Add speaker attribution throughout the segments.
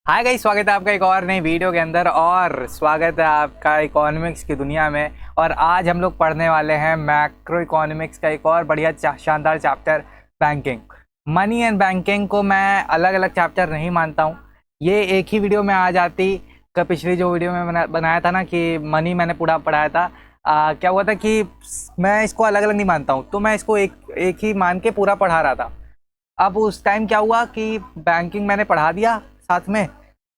Speaker 1: Hi guys, स्वागत है आपका एक और नई वीडियो के अंदर और स्वागत है आपका इकोनॉमिक्स की दुनिया में। और आज हम लोग पढ़ने वाले हैं मैक्रो इकोनॉमिक्स का एक और बढ़िया शानदार chapter, banking. Money and banking को मैं अलग अलग चैप्टर नहीं मानता हूँ, ये एक ही वीडियो में आ जाती। पिछली जो वीडियो में बनाया था ना कि मनी मैंने पूरा पढ़ाया था, क्या हुआ था कि मैं इसको अलग अलग नहीं मानता हूँ, तो मैं इसको एक ही मान के पूरा पढ़ा रहा था। अब उस टाइम क्या हुआ कि बैंकिंग मैंने पढ़ा दिया साथ में,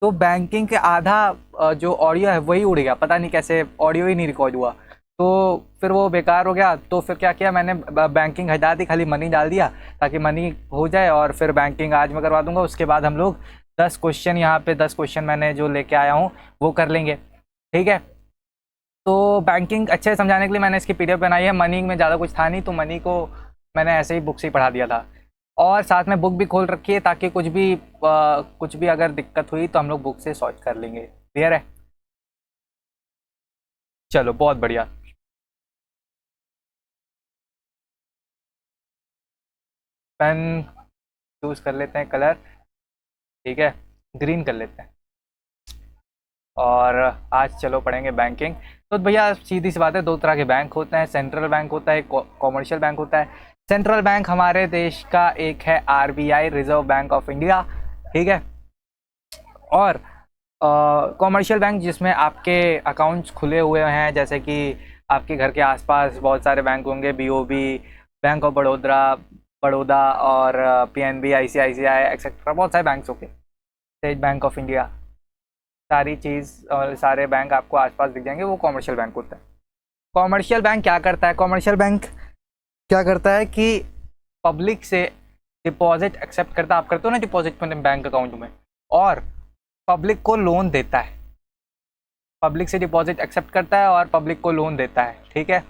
Speaker 1: तो बैंकिंग के आधा जो ऑडियो है वही उड़ गया, पता नहीं कैसे ऑडियो ही नहीं रिकॉर्ड हुआ। तो फिर वो बेकार हो गया। तो फिर क्या किया मैंने, बैंकिंग हटा दी, खाली मनी डाल दिया ताकि मनी हो जाए। और फिर बैंकिंग आज मैं करवा दूंगा। उसके बाद हम लोग 10 क्वेश्चन, यहाँ पे 10 क्वेश्चन मैंने जो लेके आया हूँ वो कर लेंगे, ठीक है। तो बैंकिंग अच्छे से समझाने के लिए मैंने इसकी पीडीएफ बनाई है। मनी में ज़्यादा कुछ था नहीं, तो मनी को मैंने ऐसे ही बुक से ही पढ़ा दिया था। और साथ में बुक भी खोल रखी है ताकि कुछ भी अगर दिक्कत हुई तो हम लोग बुक से सॉल्व कर लेंगे। क्लियर है? चलो, बहुत बढ़िया। पेन चूज कर लेते हैं कलर, ठीक है, ग्रीन कर लेते हैं। और आज चलो पढ़ेंगे बैंकिंग। तो भैया सीधी सी बात है, दो तरह के बैंक होते हैं, सेंट्रल बैंक होता है, कॉमर्शियल बैंक होता है। सेंट्रल बैंक हमारे देश का एक है RBI, reserve bank of India, ठीक है। और कॉमर्शियल बैंक जिसमें आपके अकाउंट्स खुले हुए हैं, जैसे कि आपके घर के आसपास बहुत सारे बैंक होंगे, बीओबी, बैंक ऑफ बड़ौदा, और पीएनबी, आईसीआईसीआई एक्सेट्रा, बहुत सारे बैंक्स होंगे, स्टेट बैंक ऑफ इंडिया, सारी चीज़ और सारे बैंक आपको आसपास दिख जाएंगे, वो कॉमर्शियल बैंक होता है। कॉमर्शियल बैंक क्या करता है? कॉमर्शियल बैंक क्या करता है कि पब्लिक से डिपॉजिट एक्सेप्ट करता है। आप करते हो ना डिपॉजिट में बैंक अकाउंट में, और पब्लिक को लोन देता है। पब्लिक से डिपॉजिट एक्सेप्ट करता है और पब्लिक को लोन देता है, ठीक है।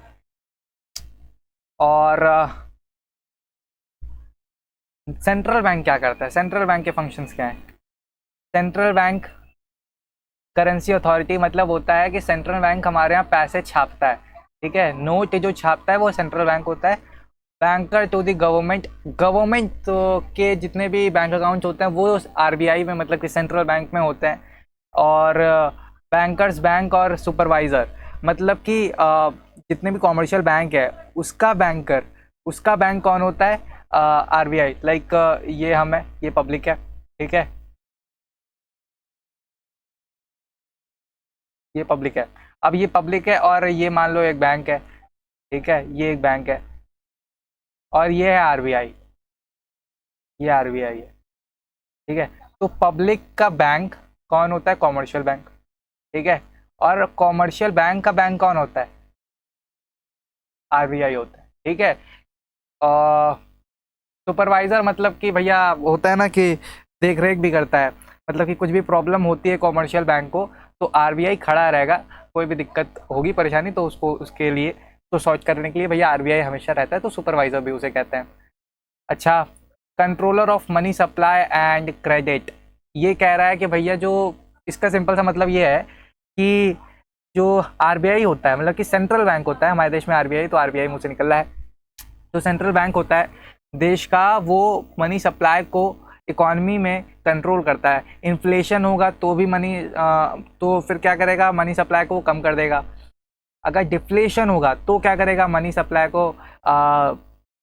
Speaker 1: और सेंट्रल बैंक क्या करता है? सेंट्रल बैंक के फंक्शंस क्या हैं? सेंट्रल बैंक करेंसी अथॉरिटी, मतलब होता है कि सेंट्रल बैंक हमारे यहाँ पैसे छापता है, ठीक है। नोट जो छापता है वो सेंट्रल बैंक होता है। Banker to the government, government तो के जितने भी बैंक अकाउंट होते हैं वो आरबीआई में, मतलब कि सेंट्रल बैंक में होते हैं। और बैंकर्स बैंक और सुपरवाइज़र, मतलब कि जितने भी कॉमर्शियल बैंक है उसका बैंकर, उसका बैंक कौन होता है? आरबीआई। लाइक ये हम है, ये पब्लिक है, ठीक है, ये पब्लिक है। अब ये पब्लिक है और ये मान लो एक बैंक है, ठीक है, ये एक बैंक है, और ये है आरबीआई, ये आरबीआई है, ठीक है। तो पब्लिक का बैंक कौन होता है? कॉमर्शियल बैंक, ठीक है। और कॉमर्शियल बैंक का बैंक कौन होता है? आरबीआई होता है, ठीक है। सुपरवाइजर मतलब कि भैया होता है ना कि देख रेख भी करता है, मतलब कि कुछ भी प्रॉब्लम होती है कॉमर्शियल बैंक को तो आरबीआई खड़ा रहेगा। कोई भी दिक्कत होगी, परेशानी, तो उसको उसके लिए तो सॉल्व करने के लिए भैया आरबीआई हमेशा रहता है, तो सुपरवाइजर भी उसे कहते हैं। अच्छा, controller of money supply and credit, ये कह रहा है कि भैया जो, इसका सिंपल सा मतलब ये है कि जो आरबीआई होता है, मतलब कि सेंट्रल बैंक होता है हमारे देश में, आरबीआई तो आरबीआई मुझसे निकल रहा है, तो सेंट्रल बैंक होता है देश का, वो मनी सप्लाई को इकॉनमी में कंट्रोल करता है। इन्फ्लेशन होगा तो भी तो फिर क्या करेगा? मनी सप्लाई को कम कर देगा। अगर डिफ्लेशन होगा तो क्या करेगा? मनी सप्लाई को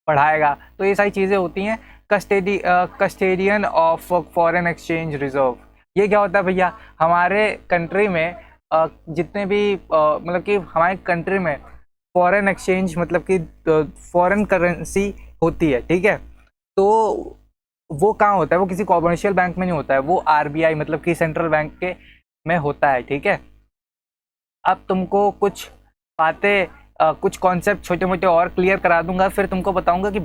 Speaker 1: बढ़ाएगा। तो ये सारी चीज़ें होती हैं। कस्टेडियन ऑफ फॉरेन एक्सचेंज रिजर्व, ये क्या होता है भैया? हमारे कंट्री में जितने भी मतलब कि हमारे कंट्री में फॉरेन एक्सचेंज, मतलब कि फॉरेन करेंसी होती है, ठीक है। तो वो कहाँ होता है? वो किसी कॉमर्शियल बैंक में नहीं होता है, वो आरबीआई मतलब कि सेंट्रल बैंक के में होता है, ठीक है। अब तुमको कुछ बातें, कुछ कॉन्सेप्ट छोटे मोटे और क्लियर करा दूंगा, फिर तुमको बताऊंगा कि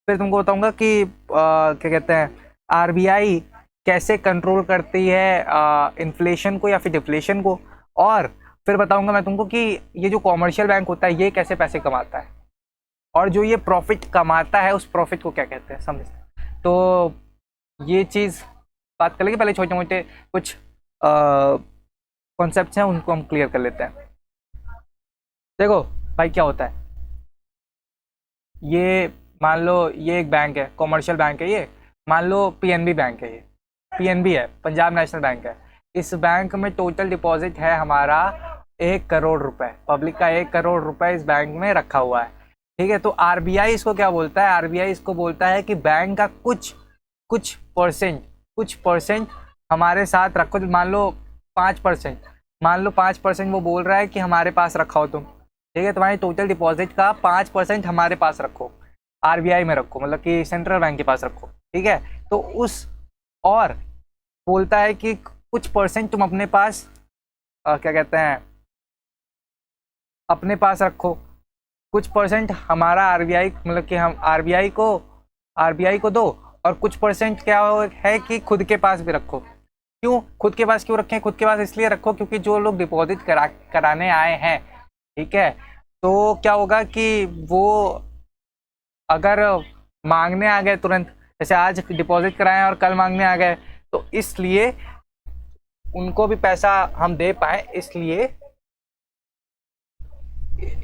Speaker 1: फिर तुमको बताऊंगा कि क्या कहते हैं, आरबीआई कैसे कंट्रोल करती है इन्फ्लेशन को या फिर डिफ्लेशन को। और फिर बताऊंगा मैं तुमको कि ये जो कॉमर्शियल बैंक होता है ये कैसे पैसे कमाता है, और जो ये प्रॉफिट कमाता है उस प्रॉफिट को क्या कहते हैं, समझ। तो ये चीज़ बात कर लेंगे, पहले छोटे मोटे कुछ कॉन्सेप्ट्स हैं उनको हम क्लियर कर लेते हैं। देखो भाई, क्या होता है, ये मान लो ये एक बैंक है, कॉमर्शियल बैंक है ये, मान लो पीएनबी बैंक है ये, पीएनबी है, पंजाब नेशनल बैंक है। इस बैंक में टोटल डिपॉजिट है हमारा 1 करोड़ रुपए, पब्लिक का 1 करोड़ रुपए इस बैंक में रखा हुआ है। ठीक है, तो आरबीआई इसको क्या बोलता है, आरबीआई इसको बोलता है कि बैंक का कुछ परसेंट हमारे साथ रखो। मान लो 5%, मान लो 5% वो बोल रहा है कि हमारे पास रखा हो तुम। ठीक है, तुम्हारी टोटल डिपॉजिट का 5% हमारे पास रखो, आरबीआई में रखो, मतलब कि सेंट्रल बैंक के पास रखो। ठीक है, तो उस और बोलता है कि कुछ परसेंट तुम अपने पास क्या कहते हैं, अपने पास रखो, कुछ परसेंट हमारा आरबीआई, मतलब कि हम आरबीआई को दो, और कुछ परसेंट क्या है कि खुद के पास भी रखो। क्यों खुद के पास क्यों रखें, खुद के पास इसलिए रखो क्योंकि जो लोग डिपॉजिट कराने आए हैं, ठीक है, तो क्या होगा कि वो अगर मांगने आ गए तुरंत, जैसे आज डिपॉजिट कराएं और कल मांगने आ गए, तो इसलिए उनको भी पैसा हम दे पाए,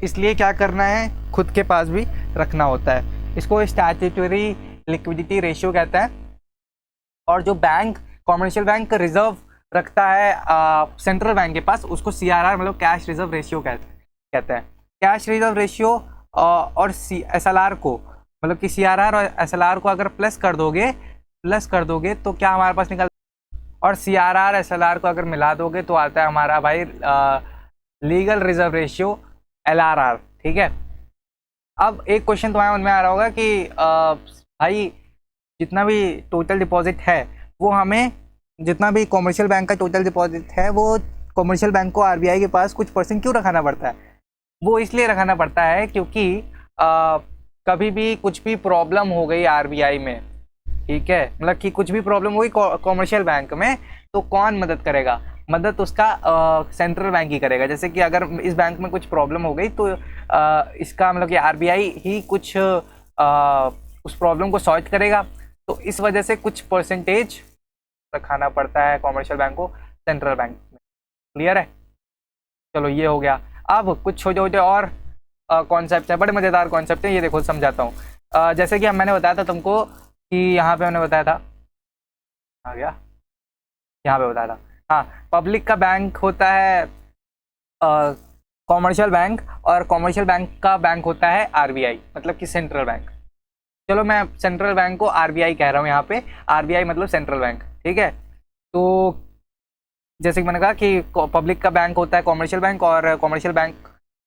Speaker 1: इसलिए क्या करना है, खुद के पास भी रखना होता है। इसको स्टैट्यूटरी लिक्विडिटी रेशियो कहता है। और जो बैंक, कॉमर्शियल बैंक रिजर्व रखता है सेंट्रल बैंक के पास, उसको सीआरआर मतलब कैश रिजर्व रेशियो कहते हैं। कैश रिजर्व रेशियो और एसएलआर को, मतलब कि सीआरआर और एसएलआर को अगर प्लस कर दोगे तो क्या हमारे पास निकल, और सीआरआर एसएलआर को अगर मिला दोगे तो आता है हमारा भाई लीगल रिजर्व रेशियो, एलआरआर। ठीक है, अब एक क्वेश्चन तुम्हारे मन में आ रहा होगा कि भाई जितना भी टोटल डिपॉजिट है वो हमें, जितना भी कॉमर्शियल बैंक का टोटल डिपॉजिट है वो कॉमर्शियल बैंक को आरबीआई के पास कुछ परसेंट क्यों रखाना पड़ता है। वो इसलिए रखाना पड़ता है क्योंकि कभी भी कुछ भी प्रॉब्लम हो गई आरबीआई में, ठीक है, मतलब कि कुछ भी प्रॉब्लम हुई कॉमर्शियल बैंक में, तो कौन मदद करेगा, मदद उसका सेंट्रल बैंक ही करेगा। जैसे कि अगर इस बैंक में कुछ प्रॉब्लम हो गई तो इसका मतलब कि आरबीआई ही कुछ उस प्रॉब्लम को सॉल्व करेगा, तो इस वजह से कुछ परसेंटेज रखाना पड़ता है कॉमर्शियल बैंक को सेंट्रल बैंक में। क्लियर है, चलो ये हो गया। अब कुछ छोटे छोटे और कॉन्सेप्ट हैं, बड़े मज़ेदार कॉन्सेप्ट हैं, ये देखो समझाता हूँ। जैसे कि मैंने बताया था तुमको कि यहाँ पे मैंने बताया था, आ गया, यहाँ पे बताया था, हाँ, पब्लिक का बैंक होता है कॉमर्शियल बैंक, और कॉमर्शियल बैंक का बैंक होता है आरबीआई, मतलब कि सेंट्रल बैंक। चलो मैं सेंट्रल बैंक को आरबीआई कह रहा हूँ यहाँ पे, आरबीआई मतलब सेंट्रल बैंक। ठीक है, तो जैसे कि मैंने कहा कि पब्लिक का बैंक होता है कॉमर्शियल बैंक, और कॉमर्शियल बैंक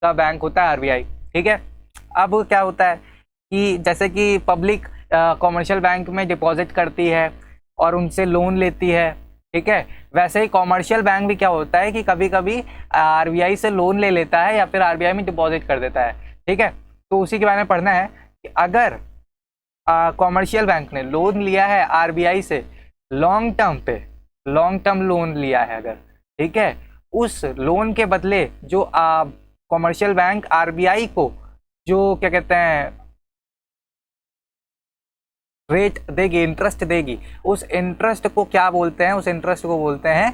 Speaker 1: का बैंक होता है आरबीआई। ठीक है, अब क्या होता है कि जैसे कि पब्लिक कॉमर्शियल बैंक में डिपॉजिट करती है और उनसे लोन लेती है, ठीक है, वैसे ही कॉमर्शियल बैंक भी क्या होता है कि कभी कभी आरबीआई से लोन ले लेता है या फिर आरबीआई में डिपॉजिट कर देता है। ठीक है, तो उसी के बारे में पढ़ना है कि अगर कॉमर्शियल बैंक ने लोन लिया है आरबीआई से लॉन्ग टर्म लोन लिया है अगर, ठीक है, उस लोन के बदले जो कॉमर्शियल बैंक आरबीआई को जो क्या कहते हैं रेट देगी, इंटरेस्ट देगी, उस इंटरेस्ट को क्या बोलते हैं, उस इंटरेस्ट को बोलते हैं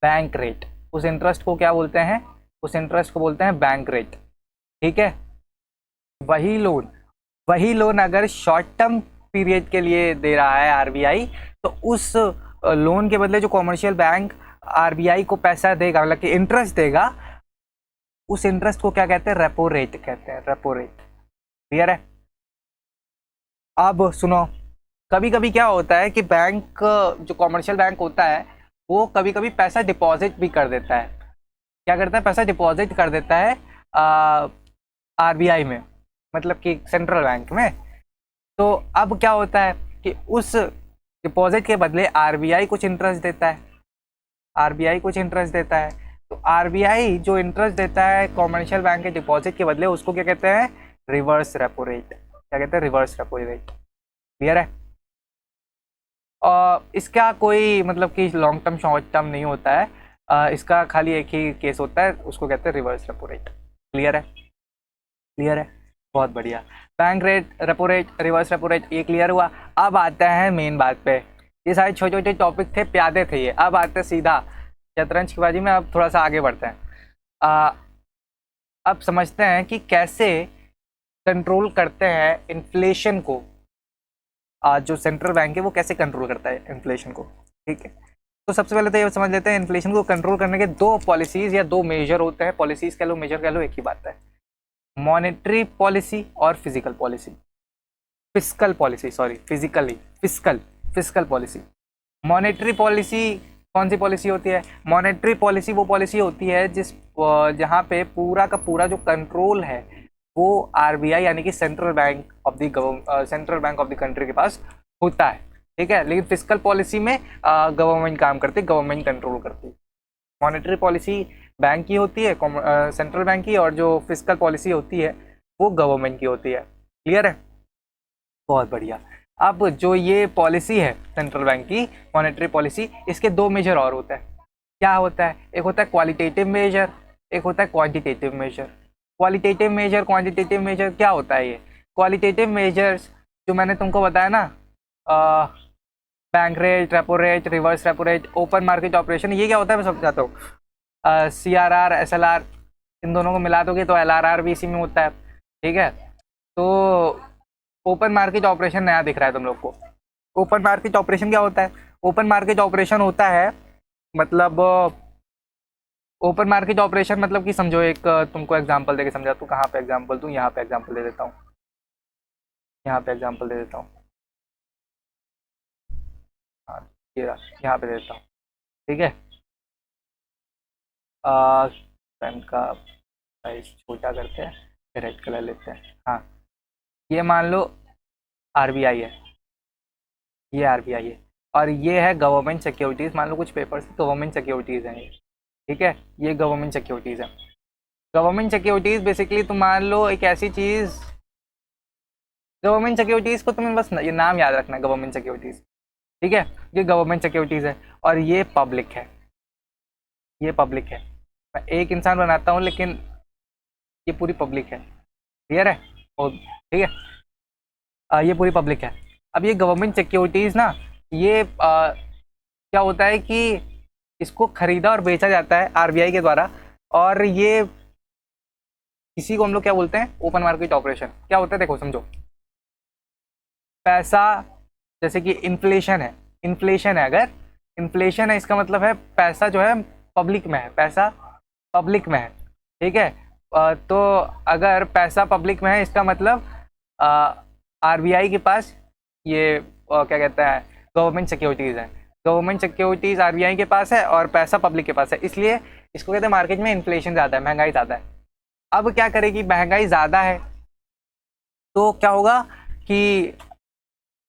Speaker 1: बैंक रेट। उस इंटरेस्ट को क्या बोलते हैं, उस इंटरेस्ट को बोलते हैं बैंक रेट। ठीक है, वही लोन अगर शॉर्ट टर्म पीरियड के लिए दे रहा है आरबीआई, तो उस लोन के बदले जो कॉमर्शियल बैंक आरबीआई को पैसा देगा, मतलब कि इंटरेस्ट देगा, उस इंटरेस्ट को क्या कहते हैं, रेपो रेट कहते हैं, रेपो रेट। क्लियर है, अब सुनो, कभी कभी क्या होता है कि बैंक, जो कॉमर्शियल बैंक होता है वो कभी कभी पैसा डिपॉजिट भी कर देता है। क्या करता है, पैसा डिपॉजिट कर देता है आरबीआई में, मतलब कि सेंट्रल बैंक में। तो अब क्या होता है कि उस डिपॉजिट के बदले आरबीआई कुछ इंटरेस्ट देता है, तो आरबीआई जो इंटरेस्ट देता है कॉमर्शियल बैंक के डिपॉजिट के बदले, उसको क्या कहते हैं, रिवर्स रेपो रेट। क्या कहते हैं, रिवर्स रेपो रेट। क्लियर है, इसका कोई मतलब कि लॉन्ग टर्म शॉर्ट टर्म नहीं होता है, इसका खाली एक ही केस होता है, उसको कहते हैं रिवर्स रेपो रेट। क्लियर है, बहुत बढ़िया। Bank rate, repo rate, reverse repo rate, ये क्लियर हुआ। अब आते हैं मेन बात पे। ये सारे छोटे छोटे टॉपिक थे, प्यादे थे ये, अब आते हैं सीधा शतरंज की बाजी में। अब थोड़ा सा आगे बढ़ते हैं, अब समझते हैं कि कैसे कंट्रोल करते हैं इन्फ्लेशन को। जो सेंट्रल बैंक है वो कैसे कंट्रोल करता है इन्फ्लेशन को। ठीक है, तो सबसे पहले तो ये समझ लेते हैं इन्फ्लेशन को कंट्रोल करने के दो पॉलिसीज या दो मेजर होते हैं। पॉलिसीज कह लो, मेजर कह लो, एक ही बात है। मॉनेटरी पॉलिसी और physical policy, fiscal policy, sorry physically, fiscal, fiscal policy. Monetary policy कौन सी पॉलिसी होती है? मॉनेटरी पॉलिसी वो पॉलिसी होती है जहाँ पे पूरा का पूरा जो कंट्रोल है वो आरबीआई यानी कि central bank of the country के पास होता है। ठीक है, लेकिन फिस्कल पॉलिसी में गवर्नमेंट काम करती है, गवर्नमेंट कंट्रोल करती है। मॉनेटरी पॉलिसी बैंक की होती है, सेंट्रल बैंक की, और जो फिस्कल पॉलिसी होती है वो गवर्नमेंट की होती है। क्लियर है? बहुत बढ़िया। अब जो ये पॉलिसी है सेंट्रल बैंक की मॉनेटरी पॉलिसी, इसके दो मेजर और होता है। क्या होता है? एक होता है क्वालिटेटिव मेजर, एक होता है quantitative measure. Qualitative measure, quantitative measure क्या होता है? ये क्वालिटेटिव मेजर्स जो मैंने तुमको बताया ना, bank rate, repo rate, reverse repo rate, open market operation, ये क्या होता है मैं समझाता हूँ। CRR, SLR, इन दोनों को मिला दोगे तो LRR भी इसी में होता है। ठीक है, तो ओपन मार्केट ऑपरेशन नया दिख रहा है तुम लोग को। ओपन मार्केट ऑपरेशन क्या होता है? ओपन मार्केट ऑपरेशन होता है मतलब, ओपन मार्केट ऑपरेशन मतलब कि समझो, एक तुमको एग्जांपल देके समझा दूँ। कहाँ पे एग्जांपल दूँ? यहाँ पे एग्जांपल दे देता हूँ, यहाँ पे एग्जांपल दे देता हूँ। हाँ, ये यहाँ पे दे देता हूँ। ठीक है, पेन का साइज छोटा करते हैं, रेड कलर लेते हैं। हाँ, ये मान लो आरबीआई है, ये आरबीआई है, और ये है गवर्नमेंट सिक्योरिटीज़। मान लो कुछ पेपर्स गवर्नमेंट सिक्योरिटीज़ हैं। ठीक है, ये गवर्नमेंट सिक्योरिटीज़ है। गवर्नमेंट सिक्योरिटीज़ बेसिकली तुम मान लो एक ऐसी चीज़, गवर्नमेंट सिक्योरिटीज़ को तुम्हें बस ये नाम याद रखना है, गवर्नमेंट सिक्योरिटीज़। ठीक है, ये गवर्नमेंट सिक्योरिटीज़ है और ये पब्लिक है, ये पब्लिक है। मैं एक इंसान बनाता हूँ लेकिन ये पूरी पब्लिक है। क्लियर है? और ठीक है, ये पूरी पब्लिक है। अब ये गवर्नमेंट सिक्योरिटीज़ ना, ये क्या होता है कि इसको खरीदा और बेचा जाता है आरबीआई के द्वारा, और ये इसी को हम लोग क्या बोलते हैं? Open market operation. क्या होता है देखो समझो, पैसा, जैसे कि इन्फ्लेशन है, इन्फ्लेशन है, अगर इन्फ्लेशन है इसका मतलब है पैसा जो है पब्लिक में है, पैसा पब्लिक में है। ठीक है, तो अगर पैसा पब्लिक में है इसका मतलब आरबीआई के पास ये क्या कहता है, गवर्नमेंट सिक्योरिटीज़ है। गवर्नमेंट सिक्योरिटीज़ आरबीआई के पास है और पैसा पब्लिक के पास है, इसलिए इसको कहते हैं मार्केट में इन्फ्लेशन ज़्यादा है, महंगाई ज़्यादा है। अब क्या करेगी, महंगाई ज़्यादा है तो क्या होगा कि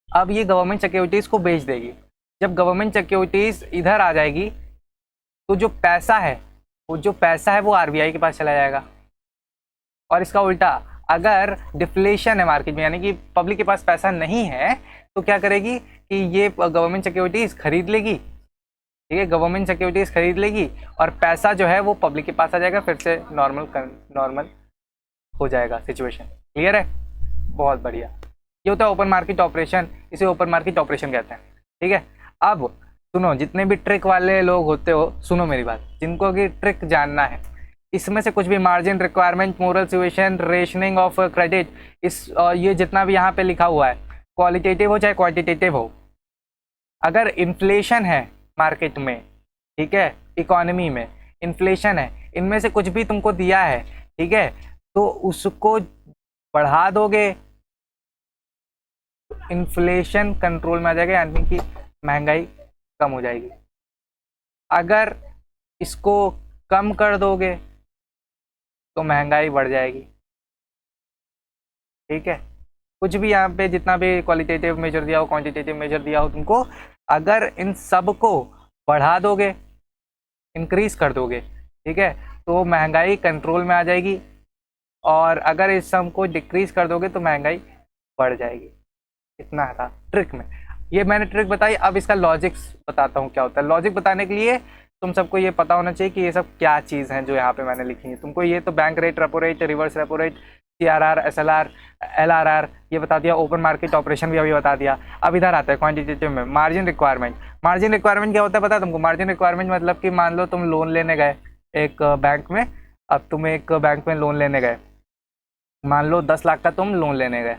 Speaker 1: अब ये गवर्नमेंट सिक्योरिटीज़ को बेच देगी। जब गवर्नमेंट सिक्योरिटीज़ इधर आ जाएगी तो जो पैसा है, वो आरबीआई के पास चला जाएगा। और इसका उल्टा, अगर डिफ्लेशन है मार्केट में, यानी कि पब्लिक के पास पैसा नहीं है, तो क्या करेगी कि ये गवर्नमेंट सिक्योरिटीज़ खरीद लेगी। ठीक है, गवर्नमेंट सिक्योरिटीज़ खरीद लेगी और पैसा जो है वो पब्लिक के पास आ जाएगा, फिर से नॉर्मल हो जाएगा सिचुएशन। क्लियर है? बहुत बढ़िया। ये होता है ओपन मार्केट ऑपरेशन, इसे ओपन मार्केट ऑपरेशन कहते हैं। ठीक है, अब सुनो, जितने भी ट्रिक वाले लोग होते हो, सुनो मेरी बात, जिनको भी ट्रिक जानना है, इसमें से कुछ भी margin requirement, moral situation, rationing of credit, ये जितना भी यहाँ पे लिखा हुआ है, क्वालिटेटिव हो चाहे क्वांटिटेटिव हो, अगर इन्फ्लेशन है मार्केट में, ठीक है, इकोनॉमी में इन्फ्लेशन है, इनमें से कुछ भी तुमको दिया है, ठीक है, तो उसको बढ़ा दोगे, इन्फ्लेशन कंट्रोल में आ जाएगा, यानी कि महंगाई कम हो जाएगी। अगर इसको कम कर दोगे तो महंगाई बढ़ जाएगी। ठीक है, कुछ भी यहाँ पे जितना भी क्वालिटेटिव मेजर दिया हो, क्वांटिटेटिव मेजर दिया हो तुमको, अगर इन सब को बढ़ा दोगे, इंक्रीज कर दोगे, ठीक है, तो महंगाई कंट्रोल में आ जाएगी, और अगर इस सम को डिक्रीज कर दोगे तो महंगाई बढ़ जाएगी। इतना था ट्रिक में, ये मैंने ट्रिक बताई। अब इसका लॉजिक बताता हूँ क्या होता है। लॉजिक बताने के लिए तुम सबको ये पता होना चाहिए कि ये सब क्या चीज़ हैं जो यहाँ पे मैंने लिखी है। तुमको ये तो bank rate, repo rate, reverse repo rate, CRR, SLR, LRR ये बता दिया, ओपन मार्केट ऑपरेशन भी अभी बता दिया। अब इधर आता है क्वांटिटेटिव में, मार्जिन रिक्वायरमेंट। मार्जिन रिक्वायरमेंट क्या होता है पता है तुमको? मार्जिन रिक्वायरमेंट मतलब कि मान लो तुम लोन लेने गए एक बैंक में, अब तुम एक बैंक में लोन लेने गए, मान लो 10 लाख का तुम लोन लेने गए,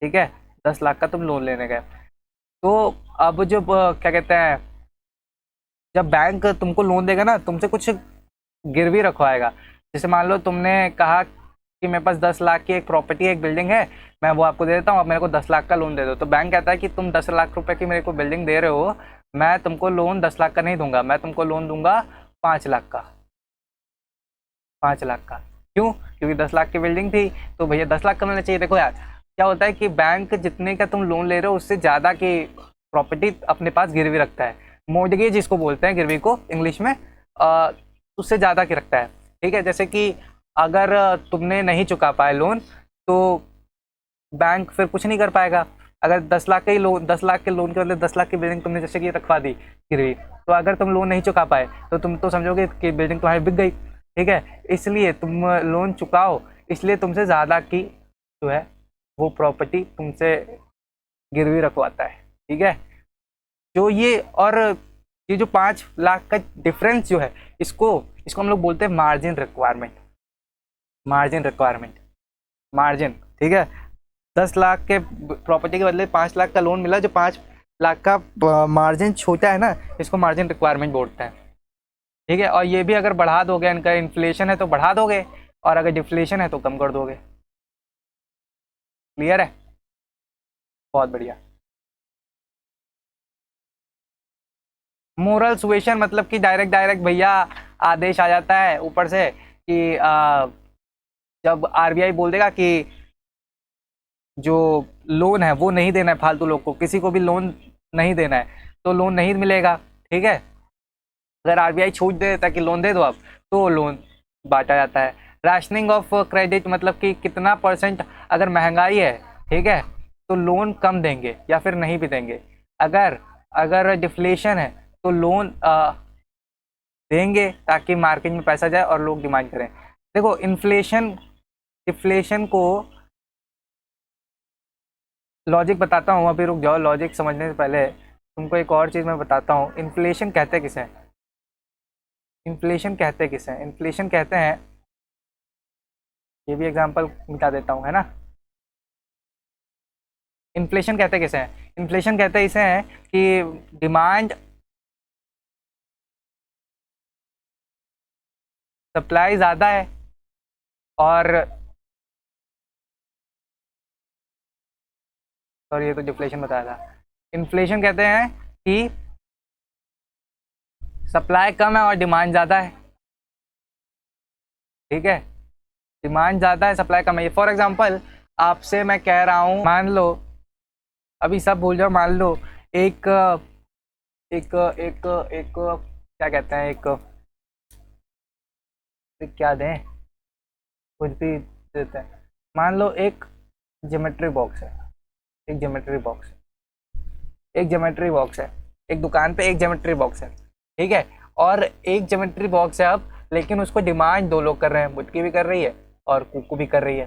Speaker 1: ठीक है, 10 लाख का तुम लोन लेने गए। तो अब जो क्या कहते हैं, जब बैंक तुमको लोन देगा ना, तुमसे कुछ गिरवी रखवाएगा। जैसे मान लो तुमने कहा कि मेरे पास 10 लाख की एक प्रॉपर्टी है, एक बिल्डिंग है, मैं वो आपको दे देता हूँ, आप मेरे को 10 लाख का लोन दे दो। तो बैंक कहता है कि तुम 10 लाख रुपए की मेरे को बिल्डिंग दे रहे हो, मैं तुमको लोन 10 लाख का नहीं दूंगा, मैं तुमको लोन दूंगा 5 लाख का। 5 लाख का क्यों? क्योंकि 10 लाख की बिल्डिंग थी, तो भैया 10 लाख का मिलना चाहिए। देखो यार, क्या होता है कि बैंक जितने का तुम लोन ले रहे हो उससे ज़्यादा की प्रॉपर्टी अपने पास गिरवी रखता है। मोर्टगेज जिसको बोलते हैं गिरवी को इंग्लिश में, उससे ज़्यादा की रखता है। ठीक है, जैसे कि अगर तुमने नहीं चुका पाए लोन, तो बैंक फिर कुछ नहीं कर पाएगा। अगर 10 लाख का ही लोन, 10 लाख के लोन के बदले 10 लाख की बिल्डिंग तुमने जैसे कि रखवा दी गिरवी, तो अगर तुम लोन नहीं चुका पाए तो तुम तो समझोगे कि बिल्डिंग तुम्हारी बिक गई। ठीक है, इसलिए तुम लोन चुकाओ, इसलिए तुमसे ज़्यादा की जो है वो प्रॉपर्टी तुमसे गिरवी रखवाता है। ठीक है, जो ये और ये जो 5 लाख का डिफरेंस जो है, इसको इसको हम लोग बोलते हैं margin requirement. Margin requirement, margin. ठीक है, 10 लाख के प्रॉपर्टी के बदले 5 लाख का लोन मिला, जो 5 लाख का मार्जिन छोटा है ना, इसको मार्जिन रिक्वायरमेंट बोलते हैं। ठीक है, और ये भी अगर बढ़ा दोगे, इनका इन्फ्लेशन है तो बढ़ा दोगे, और अगर डिफ्लेशन है तो कम कर दोगे। क्लियर है? बहुत बढ़िया। मोरल सुएशन मतलब कि डायरेक्ट डायरेक्ट भैया आदेश आ जाता है ऊपर से कि जब आरबीआई बोल देगा कि जो लोन है वो नहीं देना है फालतू लोग को, किसी को भी लोन नहीं देना है, तो लोन नहीं मिलेगा। ठीक है, अगर आरबीआई छूट दे देता है कि लोन दे दो आप, तो लोन बांटा जाता है। राशनिंग ऑफ क्रेडिट मतलब कि कितना परसेंट, अगर महंगाई है, ठीक है, तो लोन कम देंगे या फिर नहीं भी देंगे। अगर अगर डिफ्लेशन है तो लोन देंगे ताकि मार्केट में पैसा जाए और लोग डिमांड करें। देखो, इन्फ्लेशन डिफ्लेशन को लॉजिक बताता हूँ, अभी रुक जाओ, लॉजिक समझने से पहले तुमको एक और चीज़ मैं बताता हूँ। इन्फ्लेशन कहते किसे हैं? इन्फ्लेशन कहते किसे हैं? इन्फ्लेशन कहते हैं, ये भी एग्जांपल मिटा देता हूँ, है ना। इन्फ्लेशन कहते किसे हैं? इन्फ्लेशन कहते इसे हैं कि डिमांड, सप्लाई ज़्यादा है और सॉरी, ये तो डिफ्लेशन बताया था। इन्फ्लेशन कहते हैं कि सप्लाई कम है और डिमांड ज़्यादा है। ठीक है, डिमांड ज़्यादा है, सप्लाई कम है। फॉर एग्जांपल, आपसे मैं कह रहा हूँ, मान लो, अभी सब भूल जाओ, मान लो एक एक एक एक क्या कहते हैं, एक क्या दें, कुछ भी देते हैं। मान लो एक ज्योमेट्री बॉक्स है, एक ज्योमेट्री बॉक्स है, एक ज्योमेट्री बॉक्स है, एक दुकान पे एक ज्योमेट्री बॉक्स है। ठीक है, और एक ज्योमेट्री बॉक्स है अब, लेकिन उसको डिमांड दो लोग कर रहे हैं, बुटकी भी कर रही है और कुकू भी कर रही है।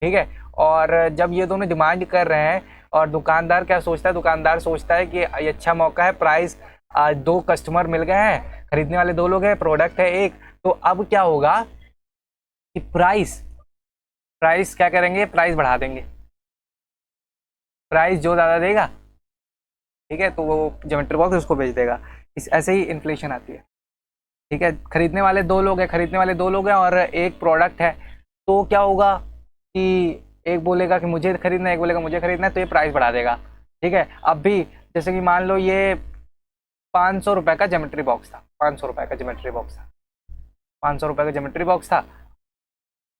Speaker 1: ठीक है, और जब ये दोनों डिमांड कर रहे हैं, और दुकानदार क्या सोचता है, दुकानदार सोचता है कि ये अच्छा मौका है, प्राइस आज दो कस्टमर मिल गए हैं, खरीदने वाले दो लोग हैं, प्रोडक्ट है एक, तो अब क्या होगा कि प्राइस प्राइस क्या करेंगे, प्राइस बढ़ा देंगे। प्राइस जो ज़्यादा देगा, ठीक है, तो वो ज्योमेट्री बॉक्स उसको बेच देगा। इस ऐसे ही इन्फ्लेशन आती है। ठीक है, खरीदने वाले दो लोग हैं, और एक प्रोडक्ट है, तो क्या होगा कि एक बोलेगा कि मुझे खरीदना है, एक बोलेगा मुझे खरीदना है, तो ये प्राइस बढ़ा देगा। ठीक है, अब भी जैसे कि मान लो ये 500 रुपये का ज्योमेट्री बॉक्स था, 500 रुपये का ज्योमेट्री बॉक्स था, 500 रुपये का ज्योमेट्री बॉक्स था।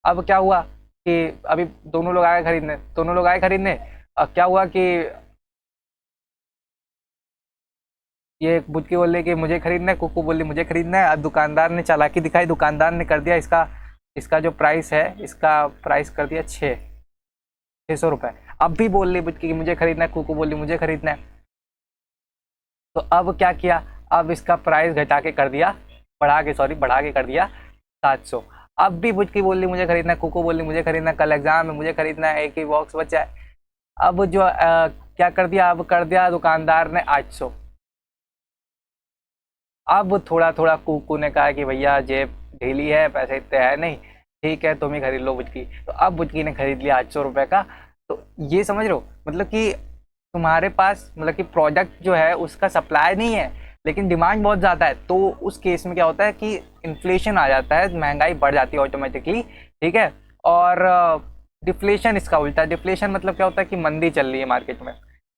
Speaker 1: अब क्या हुआ कि अभी दोनों लोग आए खरीदने, अब क्या हुआ कि ये बुच्ची बोल रही कि मुझे खरीदना है, कुकू बोली मुझे खरीदना है। अब दुकानदार ने चालाकी दिखाई, दुकानदार ने कर दिया इसका इसका जो प्राइस है, इसका प्राइस कर दिया 600 रुपये। अब भी बोल रही बुच्ची कि मुझे खरीदना है, कुकू बोली मुझे खरीदना है। तो अब क्या किया, अब इसका प्राइस घटा के कर दिया, बढ़ा के कर दिया 700। अब भी बुच्ची बोल रही मुझे खरीदना है, कुकू बोली मुझे खरीदना है, कल एग्जाम है मुझे खरीदना है, एक ही बॉक्स बचा है। अब जो क्या कर दिया, अब कर दिया दुकानदार ने 800। अब थोड़ा थोड़ा कुकू ने कहा कि भैया जेब ढीली है, पैसे इतने है नहीं, ठीक है तुम ही खरीद लो बुचकी। तो अब बुचकी ने खरीद लिया 800 रुपये का। तो ये समझ रहे हो, मतलब कि तुम्हारे पास मतलब कि प्रोडक्ट जो है उसका सप्लाई नहीं है लेकिन डिमांड बहुत ज़्यादा है, तो उस केस में क्या होता है कि इन्फ्लेशन आ जाता है, महंगाई बढ़ जाती है ऑटोमेटिकली, ठीक है। और डिफ्लेशन इसका उल्टा, डिफ्लेशन मतलब क्या होता है कि मंदी चल रही है मार्केट में,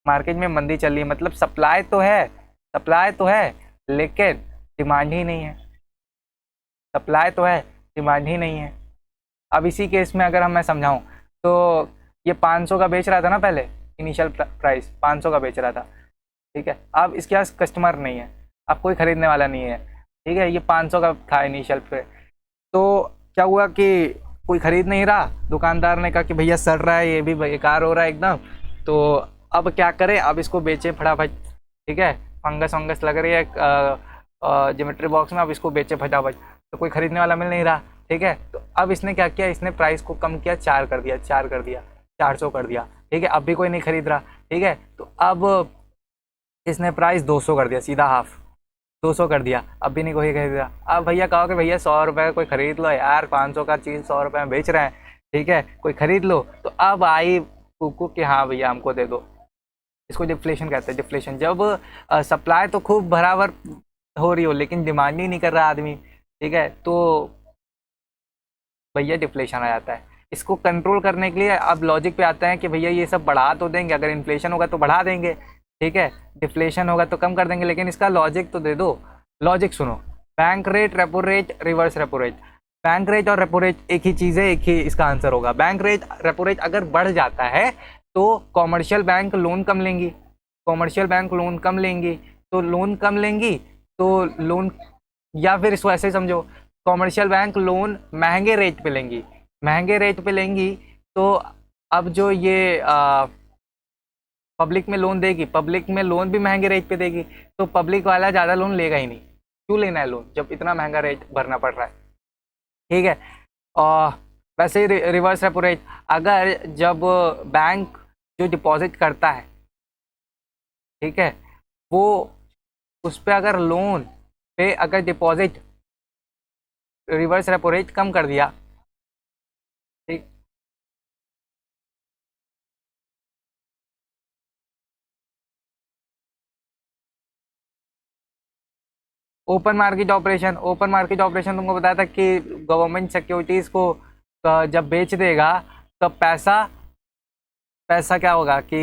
Speaker 1: मार्केट में मंदी चल रही है, मतलब सप्लाई तो है, सप्लाई तो है लेकिन डिमांड ही नहीं है, सप्लाई तो है डिमांड ही नहीं है। अब इसी केस में अगर हम मैं समझाऊं तो ये 500 का बेच रहा था ना पहले, इनिशियल प्राइस 500 का बेच रहा था, ठीक है। अब इसके पास कस्टमर नहीं है, अब कोई खरीदने वाला नहीं है, ठीक है। ये 500 का था इनिशियल पे, तो क्या हुआ कि कोई खरीद नहीं रहा, दुकानदार ने कहा कि भैया सड़ रहा है, ये भी बेकार हो रहा है एकदम, तो अब क्या करें, अब इसको बेचे फटाफट, ठीक है। फंगस वंगस लग रही है ज्योमेट्री बॉक्स में, अब इसको बेचे फटाफट, तो कोई खरीदने वाला मिल नहीं रहा, ठीक है। तो अब इसने क्या किया, इसने प्राइस को कम किया, 4 कर दिया, 4 कर दिया, 400 कर दिया, ठीक है। अब भी कोई नहीं खरीद रहा, ठीक है। तो अब इसने प्राइस 200 कर दिया, सीधा हाफ 200 कर दिया, अब भी नहीं कोई खरीद रहा। अब भैया कहो कि भैया 100 रुपये कोई खरीद लो यार, 500 का चीज़ 100 रुपये में बेच रहे हैं, ठीक है, कोई खरीद लो। तो अब आई कुकू कि हाँ भैया हमको दे दो, इसको डिफ्लेशन कहते हैं, डिफ्लेशन। जब सप्लाई तो खूब बराबर हो रही हो लेकिन डिमांड ही नहीं कर रहा आदमी, ठीक है, तो भैया डिफ्लेशन आ जाता है। इसको कंट्रोल करने के लिए अब लॉजिक पे आते हैं कि भैया ये सब बढ़ा तो देंगे, अगर इन्फ्लेशन होगा तो बढ़ा देंगे, ठीक है, डिफ्लेशन होगा तो कम कर देंगे, लेकिन इसका लॉजिक तो दे दो। लॉजिक सुनो, bank rate, repo rate, reverse repo rate. Bank rate और रेपो रेट एक ही चीज़ है, एक ही इसका आंसर होगा। बैंक रेट, रेपो रेट अगर बढ़ जाता है तो कॉमर्शियल बैंक लोन कम लेंगी, कॉमर्शियल बैंक लोन कम लेंगी, तो लोन कम लेंगी तो लोन, या फिर इसको ऐसे समझो, कॉमर्शियल बैंक लोन महंगे रेट पे लेंगी, महंगे रेट पे लेंगी, तो अब जो ये पब्लिक में लोन देगी, पब्लिक में लोन भी महंगे रेट पे देगी, तो पब्लिक वाला ज़्यादा लोन लेगा ही नहीं, क्यों लेना है लोन जब इतना महंगा रेट भरना पड़ रहा है, ठीक है। और वैसे ही रिवर्स रेपो रेट, अगर जब बैंक जो डिपॉजिट करता है, ठीक है, वो उस पर अगर लोन पे अगर डिपॉजिट रिवर्स रेपो रेट कम कर दिया, ठीक, open market operation, open market operation तुमको बताया था कि गवर्नमेंट सिक्योरिटीज़ को जब बेच देगा तो पैसा, पैसा क्या होगा कि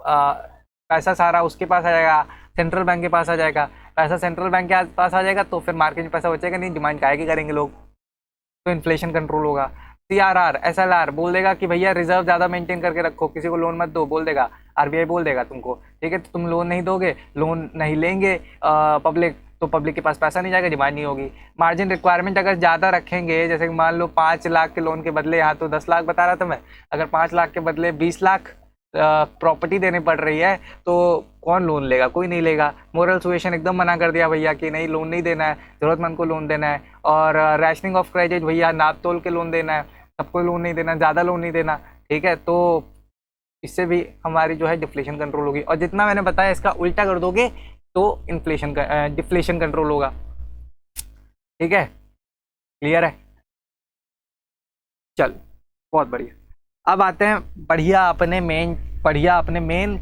Speaker 1: पैसा सारा उसके पास आ जाएगा, सेंट्रल बैंक के पास आ जाएगा, पैसा सेंट्रल बैंक के पास आ जाएगा, तो फिर मार्केट में पैसा बचेगा नहीं, डिमांड काहे की करेंगे लोग, तो इन्फ्लेशन कंट्रोल होगा। सीआरआर, एसएलआर बोल देगा कि भैया रिजर्व ज़्यादा मेंटेन करके रखो, किसी को लोन मत दो, बोल देगा आरबीआई, बोल देगा तुमको, ठीक है। तो तुम लोन नहीं दोगे, लोन नहीं लेंगे पब्लिक, तो पब्लिक के पास पैसा नहीं जाएगा, डिमांड नहीं होगी। मार्जिन रिक्वायरमेंट अगर ज़्यादा रखेंगे, जैसे कि मान लो 5 लाख के लोन के बदले, यहाँ तो 10 लाख बता रहा था मैं, अगर 5 लाख के बदले 20 लाख प्रॉपर्टी देनी पड़ रही है, तो कौन लोन लेगा, कोई नहीं लेगा। मोरल सुएशन एकदम मना कर दिया भैया कि नहीं, लोन नहीं देना है, ज़रूरतमंद को लोन देना है, और रैशनिंग ऑफ क्रेडिट, भैया नाप तोल के लोन देना है, सबको लोन नहीं देना, ज़्यादा लोन नहीं देना, ठीक है। तो इससे भी हमारी जो है डिफ्लेशन कंट्रोल होगी, और जितना मैंने बताया इसका उल्टा कर दोगे तो इन्फ्लेशन का डिफ्लेशन कंट्रोल होगा, ठीक है, क्लियर है। चल, बहुत बढ़िया। अब आते हैं बढ़िया अपने मेन,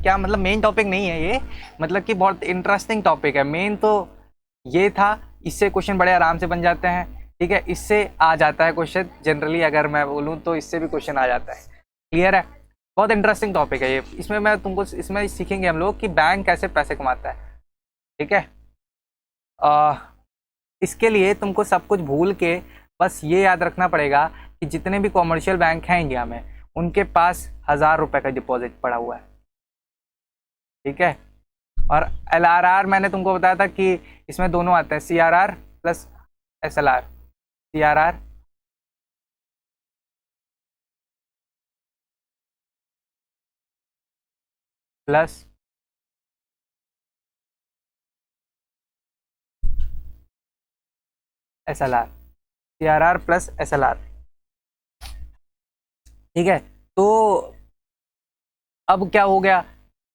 Speaker 1: क्या मतलब मेन टॉपिक नहीं है ये, मतलब कि बहुत इंटरेस्टिंग टॉपिक है। मेन तो ये था, इससे क्वेश्चन बड़े आराम से बन जाते हैं, ठीक है, इससे आ जाता है क्वेश्चन जनरली, अगर मैं बोलूँ तो इससे भी क्वेश्चन आ जाता है, क्लियर है। बहुत इंटरेस्टिंग टॉपिक है ये, इसमें मैं तुमको, इसमें सीखेंगे हम लोग कि बैंक कैसे पैसे कमाता है, ठीक है। इसके लिए तुमको सब कुछ भूल के बस ये याद रखना पड़ेगा कि जितने भी कॉमर्शियल बैंक हैं इंडिया में, उनके पास 1000 रुपये का डिपॉजिट पड़ा हुआ है, ठीक है। और एलआरआर मैंने तुमको बताया था कि इसमें दोनों आते हैं, CRR plus SLR, CRR plus SLR, CRR plus SLR, ठीक है। तो अब क्या हो गया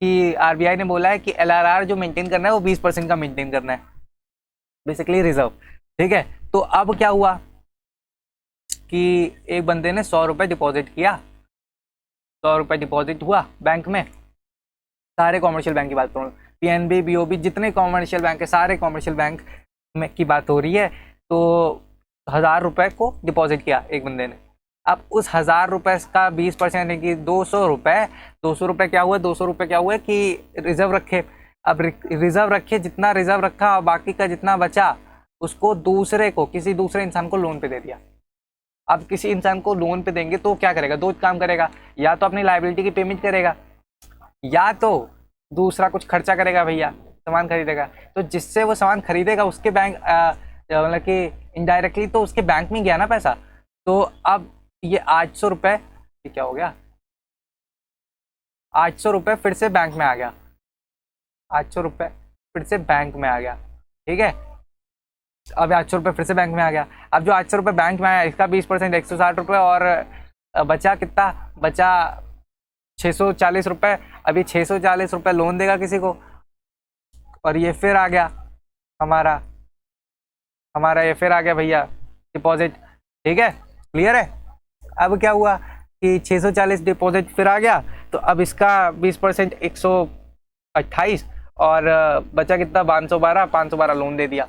Speaker 1: कि आरबीआई ने बोला है कि एलआरआर जो मेंटेन करना है वो 20% का मेंटेन करना है, बेसिकली रिजर्व, ठीक है। तो अब क्या हुआ कि एक बंदे ने 100 रुपये डिपॉजिट किया, 100 रुपये डिपॉजिट हुआ बैंक में, सारे कॉमर्शियल बैंक की बात करूँ, पीएनबी, बीओबी, जितने कॉमर्शियल बैंक है, सारे कॉमर्शियल बैंक में की बात हो रही है। तो 1000 रुपये को डिपॉजिट किया एक बंदे ने। अब उस 1000 रुपये का 20% यानी कि 200 रुपये, 200 रुपये क्या हुआ, 200 रुपये क्या हुआ कि रिजर्व रखे। अब रिजर्व रखे, जितना रिजर्व रखा और बाकी का जितना बचा उसको दूसरे को, किसी दूसरे इंसान को लोन पे दे दिया। अब किसी इंसान को लोन पे देंगे तो क्या करेगा, दो काम करेगा, या तो अपनी लाइबिलिटी की पेमेंट करेगा, या तो दूसरा कुछ खर्चा करेगा भैया, सामान खरीदेगा। तो जिससे वो सामान खरीदेगा उसके बैंक मतलब कि इनडायरेक्टली तो उसके बैंक में गया ना पैसा। तो अब ये 800 रुपये, ये क्या हो गया, 800 रुपये फिर से बैंक में आ गया, 800 रुपये फिर से बैंक में आ गया, ठीक है। अब 800 रुपये फिर से बैंक में आ गया। अब जो 800 रुपये बैंक में आया इसका 20% 160 रुपये, और बचा कितना, बचा 640 रुपये। अभी 640 रुपये लोन देगा किसी को, और ये फिर आ गया हमारा हमारा ये फिर आ गया भैया डिपॉजिट, ठीक है, क्लियर है। अब क्या हुआ कि 640 डिपॉजिट फिर आ गया, तो अब इसका 20% 128, और बचा कितना 512 लोन दे दिया।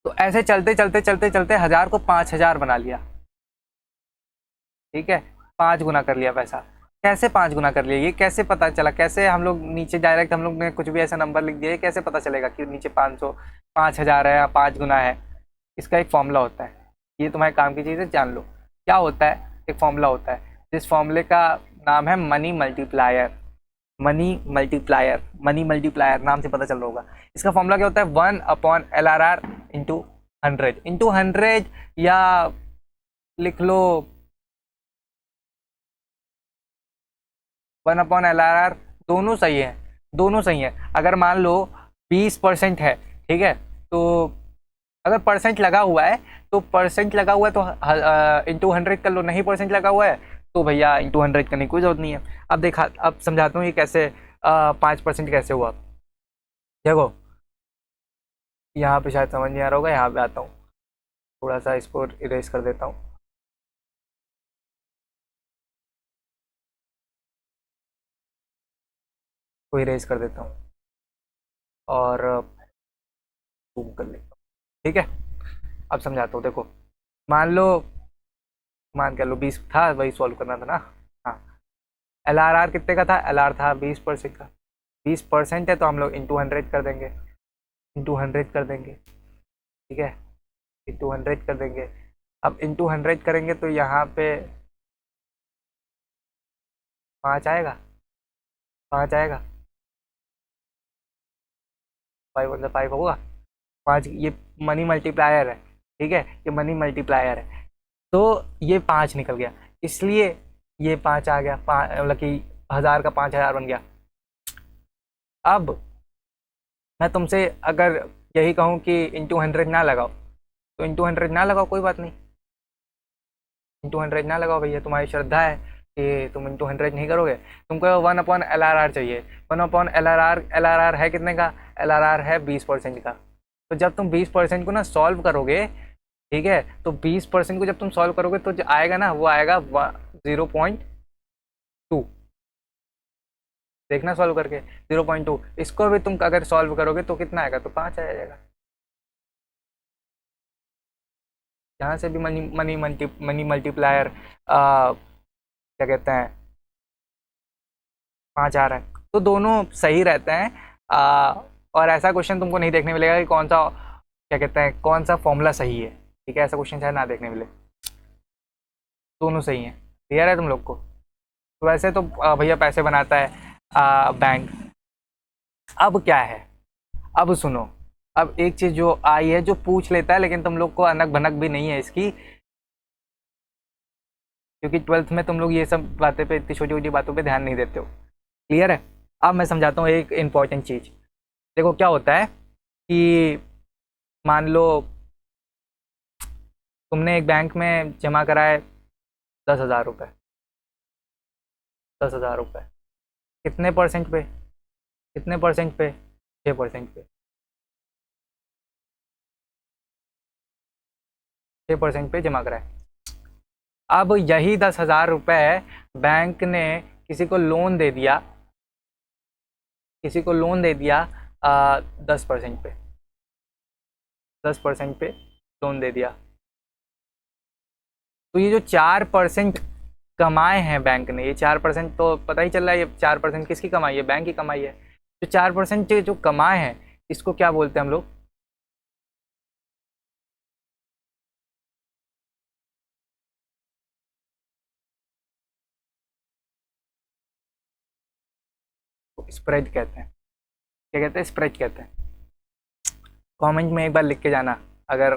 Speaker 1: तो ऐसे चलते चलते चलते चलते 1000 को 5000 बना लिया, ठीक है, 5 गुना कर लिया पैसा। कैसे 5 गुना कर लिया, ये कैसे पता चला, कैसे हम लोग नीचे डायरेक्ट हम लोग ने कुछ भी ऐसा नंबर लिख दिया, कैसे पता चलेगा कि नीचे 5000 है या 5 गुना है। इसका एक फॉर्मूला होता है, ये तुम्हारे काम की चीज़ है, जान लो क्या होता है। एक फॉर्मूला होता है, जिस फॉर्मूले का नाम है मनी मल्टीप्लायर। मनी मल्टीप्लायर नाम से पता चल रहा होगा। इसका फॉर्मूला क्या होता है, 1/LRR इंटू 100, या लिख लो 1/LRR। दोनों सही है, दोनों सही है। अगर मान लो 20% है, ठीक है, तो अगर परसेंट लगा हुआ है तो इंटू 100 कर लो, नहीं परसेंट लगा हुआ है तो भैया इंटू 100 करने की कोई जरूरत नहीं है। अब समझाता हूँ ये कैसे 5% कैसे हुआ। देखो यहाँ पे शायद समझ नहीं आ रहा होगा, यहाँ पे आता हूँ, थोड़ा सा इसको इरेज कर देता हूँ। को इरेज कर देता हूँ और जूम कर लेता हूँ, ठीक है। अब समझाता हूँ, देखो मान कर लो 20 था, वही सॉल्व करना था ना। हाँ, LRR कितने का था, LR था 20% का। 20% है तो हम लोग इंटू 100 कर देंगे, ठीक है, इंटू 100 कर देंगे। अब इंटू 100 करेंगे तो यहाँ पे 5 आएगा, 5 आएगा, 5 होगा 5। ये मनी मल्टीप्लायर है, ठीक है, ये मनी मल्टीप्लायर है। तो ये 5 निकल गया, इसलिए ये 5 आ गया, मतलब कि 1000 का 5000 बन गया। अब मैं तुमसे अगर यही कहूँ कि इंटू 100 ना लगाओ, तो इंटू 100 ना लगाओ, कोई बात नहीं, इंटू 100 ना लगाओ भैया, तुम्हारी श्रद्धा है कि तुम इंटू 100 नहीं करोगे। तुमको 1/LRR चाहिए। 1/LRR है कितने का, LRR है 20% का। तो जब तुम 20% को ना सॉल्व करोगे, ठीक है, तो 20% को जब तुम सॉल्व करोगे तो जो आएगा ना वो आएगा 0.2। देखना सॉल्व करके 0.2। इसको भी तुम अगर सॉल्व करोगे तो कितना आएगा, तो 5 आ जाएगा। यहाँ से भी मनी मल्टीप्लायर क्या कहते हैं 5 आ रहा है, तो दोनों सही रहते हैं। और ऐसा क्वेश्चन तुमको नहीं देखने मिलेगा कि कौन सा क्या कहते हैं कौन सा फॉर्मूला सही है, ठीक है, ऐसा क्वेश्चन शायद ना देखने मिले, दोनों सही हैं। क्लियर है तुम लोग को। तो वैसे तो भैया पैसे बनाता है बैंक। अब क्या है, अब सुनो, अब एक चीज जो आई है जो पूछ लेता है, लेकिन तुम लोग को अनक भनक भी नहीं है इसकी, क्योंकि 12th में तुम लोग ये सब बातें पे, इतनी छोटी छोटी बातों पे ध्यान नहीं देते हो। क्लियर है। अब मैं समझाता हूँ एक इम्पॉर्टेंट चीज। देखो क्या होता है कि मान लो तुमने एक बैंक में जमा कराए 10,000 रुपये, 10,000 रुपये कितने परसेंट पे, 6% पे, 6% पे जमा कराए। अब यही 10,000 रुपये बैंक ने किसी को लोन दे दिया, किसी को लोन दे दिया 10% पे, 10% पे लोन दे दिया, तो ये जो 4% कमाए हैं बैंक ने, ये 4% तो पता ही चल रहा है, ये 4% किसकी कमाई है? बैंक की कमाई है। तो 4% जो कमाए हैं इसको क्या बोलते हैं हम लोग? स्प्रेड कहते हैं। क्या कहते हैं? स्प्रेड कहते हैं। कमेंट में एक बार लिख के जाना अगर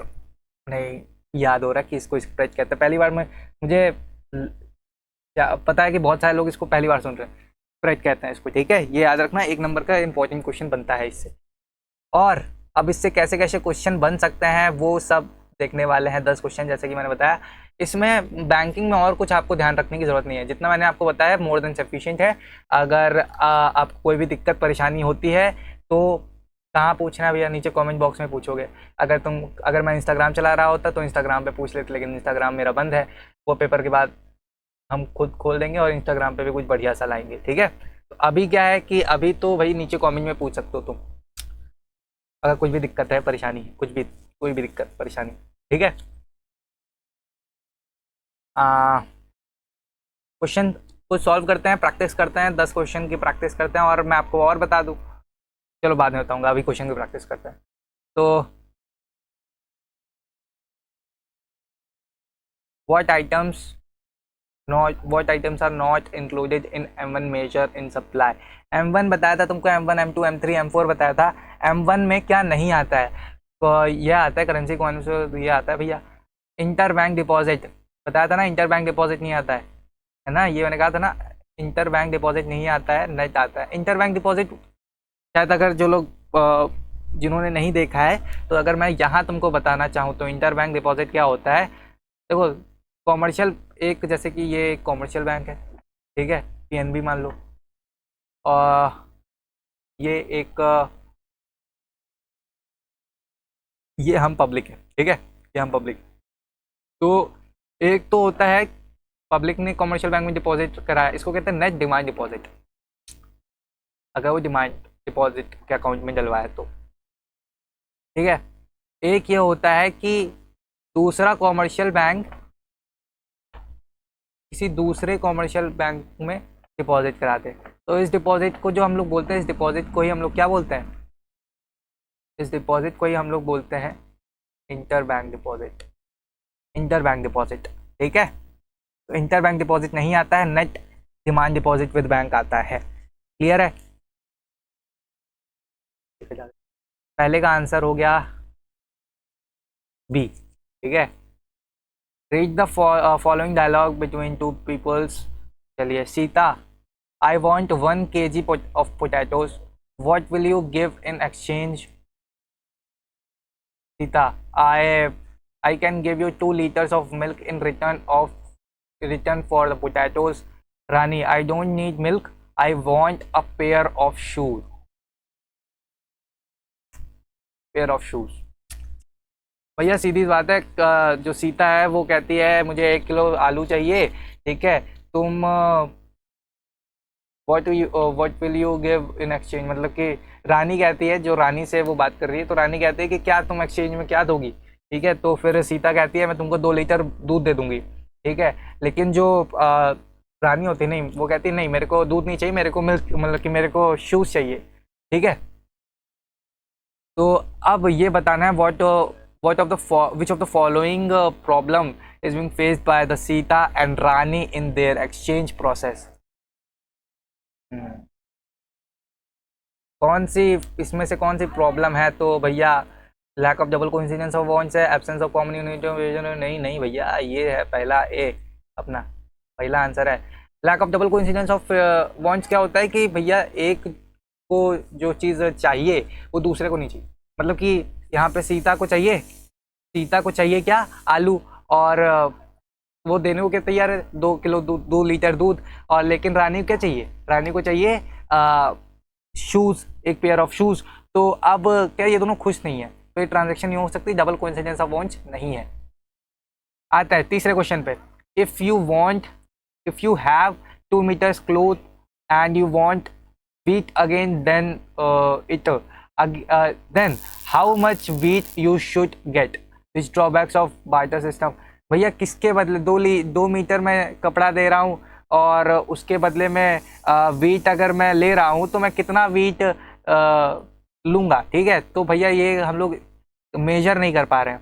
Speaker 1: नहीं याद हो रहा कि इसको स्प्रेड कहते हैं। पहली बार में मुझे क्या पता है कि बहुत सारे लोग इसको पहली बार सुन रहे हैं। स्प्रेड कहते हैं इसको, ठीक है? ये याद रखना, एक नंबर का इंपॉर्टेंट क्वेश्चन बनता है इससे। और अब इससे कैसे कैसे क्वेश्चन बन सकते हैं वो सब देखने वाले हैं। 10 क्वेश्चन जैसे कि मैंने बताया। इसमें बैंकिंग में और कुछ आपको ध्यान रखने की ज़रूरत नहीं है, जितना मैंने आपको बताया मोर देन सफिशिएंट है। अगर आपको कोई भी दिक्कत परेशानी होती है तो कहाँ पूछना है भैया? नीचे कमेंट बॉक्स में पूछोगे। अगर मैं इंस्टाग्राम चला रहा होता तो इंस्टाग्राम पे पूछ लेते, लेकिन इंस्टाग्राम मेरा बंद है। वो पेपर के बाद हम खुद खोल देंगे और इंस्टाग्राम पे भी कुछ बढ़िया सा लाएंगे, ठीक है? तो अभी क्या है कि अभी तो भाई नीचे कमेंट में पूछ सकते हो तुम, अगर कुछ भी दिक्कत है, परेशानी, कुछ भी, कोई भी दिक्कत परेशानी, ठीक है? क्वेश्चन को सॉल्व करते हैं, प्रैक्टिस करते हैं, 10 क्वेश्चन की प्रैक्टिस करते हैं। और मैं आपको और बता दूं, चलो बाद में बताऊंगा, अभी क्वेश्चन की प्रैक्टिस करते हैं। तो what items are not included in M1 measure in supply? M1 बताया था तुमको, M1 M2 M3 M4 बताया था। M1 में क्या नहीं आता है? तो ये आता है करेंसी कॉन्वर्जन, ये आता है भैया इंटर बैंक डिपॉजिट, बताया था ना। इंटर बैंक डिपॉजिट नहीं आता है ना? ये मैंने कहा था ना, इंटर बैंक डिपॉजिट नहीं आता है, नेट आता है। इंटर बैंक डिपॉजिट शायद अगर जो लोग जिन्होंने नहीं देखा है, तो अगर मैं यहाँ तुमको बताना चाहूँ तो इंटर बैंक डिपॉजिट क्या होता है। देखो, कॉमर्शियल, एक जैसे कि ये कॉमर्शियल बैंक है, ठीक है, पीएनबी मान लो, और ये एक ये हम पब्लिक है, ठीक है, ये हम पब्लिक। तो एक तो होता है पब्लिक ने कॉमर्शियल बैंक में डिपॉजिट कराया, इसको कहते हैं नेट डिमांड डिपॉजिट, अगर वो डिमांड डिपॉजिट के अकाउंट में डलवाया तो, ठीक है। एक ये होता है कि दूसरा कॉमर्शियल बैंक किसी दूसरे कॉमर्शियल बैंक में डिपॉजिट कराते हैं, तो इस डिपॉजिट को जो हम लोग बोलते हैं, इस डिपॉजिट को ही हम लोग क्या बोलते हैं? इस डिपॉजिट को ही हम लोग बोलते हैं inter bank deposit, inter bank deposit, ठीक है। तो इंटर बैंक डिपॉजिट नहीं आता है, net demand deposit with bank आता है। क्लियर है? पहले का आंसर हो गया बी, ठीक है। Read the following dialogue between two peoples. चलिए, Sita, I want 1 kg of potatoes, what will you give in exchange? Sita, I can give you 2 liters of milk in return for the potatoes. Rani, I don't need milk, I want a pair of shoes. Pair of shoes. भैया सीधी बात है, जो सीता है वो कहती है मुझे 1 kilo आलू चाहिए, ठीक है। तुम what will you give in exchange, मतलब कि रानी कहती है, जो रानी से वो बात कर रही है, तो रानी कहती है कि क्या तुम एक्सचेंज में क्या दोगी, ठीक है। तो फिर सीता कहती है मैं तुमको 2 लीटर दूध दे दूंगी, ठीक है। लेकिन जो रानी होती नहीं, वो कहती नहीं मेरे को दूध नहीं चाहिए, मेरे को मिल्क, मतलब कि मेरे को शूज़ चाहिए, ठीक है। तो अब ये बताना है what of the which of the following problem is being faced by the Sita and Rani in their exchange process? कौन सी इसमें से कौन सी प्रॉब्लम है? तो भैया lack of double coincidence of bonds है, absence of common unit of vision, नहीं नहीं भैया, ये है पहला ए, अपना पहला आंसर है। Lack of double coincidence of bonds क्या होता है कि भैया एक को जो चीज़ चाहिए वो दूसरे को नहीं चाहिए, मतलब कि यहाँ पे सीता को चाहिए क्या? आलू, और वो देने को क्या तैयार है? 2 किलो दूध, 2 लीटर दूध। और लेकिन रानी को क्या चाहिए? रानी को चाहिए शूज़, एक पेयर ऑफ शूज़। तो अब क्या ये दोनों खुश नहीं है, तो ये ट्रांजेक्शन नहीं हो सकती, डबल कोइंसिडेंस ऑफ बॉन्ड्स नहीं है। आता है तीसरे क्वेश्चन पे, if you have 2 meters cloth and you want wheat again, then how much wheat you should get, which drawbacks of barter system। भैया किसके बदले 2 मीटर में कपड़ा दे रहा हूँ और उसके बदले में वीट अगर मैं ले रहा हूँ तो मैं कितना वीट लूंगा, ठीक है। तो भैया ये हम लोग मेजर नहीं कर पा रहे हैं,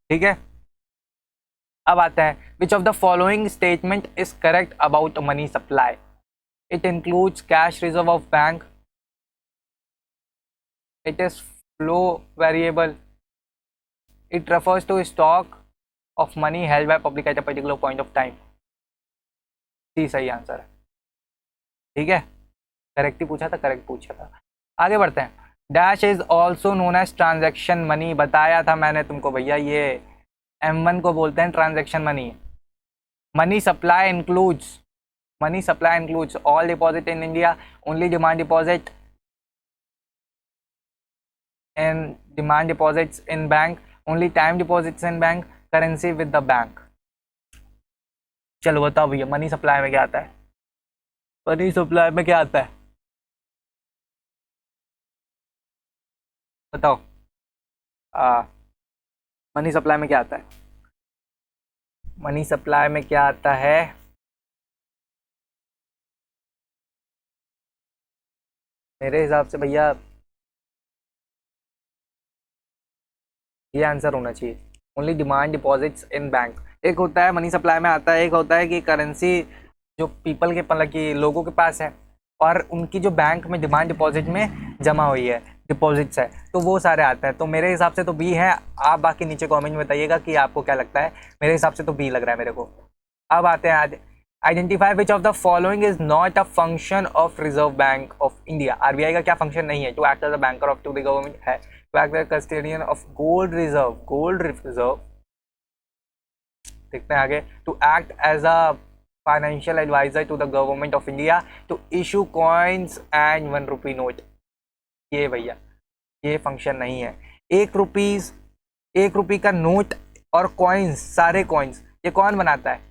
Speaker 1: ठीक है। अब आता है which of the following statement is correct about money supply. It includes cash reserve of bank, it is flow variable, it refers to stock of money held by public at a particular point of time. C सही answer है, ठीक है। Correct ही पूछा था, correct पूछा था। आगे बढ़ते हैं। Dash is also known as transaction money, बताया था मैंने तुमको भैया, ये M1 को बोलते हैं transaction money. Money supply includes all deposit in India, only demand deposit in bank, only time deposits in bank, currency with the bank. चलो बताओ भैया मनी सप्लाई में क्या आता है, मनी सप्लाई में क्या आता है, बताओ। मनी सप्लाई में क्या आता है, मनी सप्लाई में क्या आता है। मेरे हिसाब से भैया ये आंसर होना चाहिए, only demand deposits in bank. एक होता है मनी सप्लाई में आता है, एक होता है कि करेंसी जो पीपल के मतलब कि लोगों के पास है और उनकी जो बैंक में डिमांड डिपॉजिट में जमा हुई है, डिपॉजिट्स है, तो वो सारे आते हैं। तो मेरे हिसाब से तो बी है। आप बाकी नीचे कमेंट में बताइएगा कि आपको क्या लगता है। मेरे हिसाब से तो बी लग रहा है मेरे को। अब आते हैं आज, identify which of the following is not a function of reserve bank of India. RBI का क्या फंक्शन नहीं है, to act as a banker of to the government है, to act as custodian of gold reserve, देखते हैं आगे, to act as a financial advisor to the government of India, to issue coins and 1 rupee note. ये भैया ये function नहीं है। 1 रुपी का नोट और कॉइन्स, सारे कॉइन्स ये कौन बनाता है।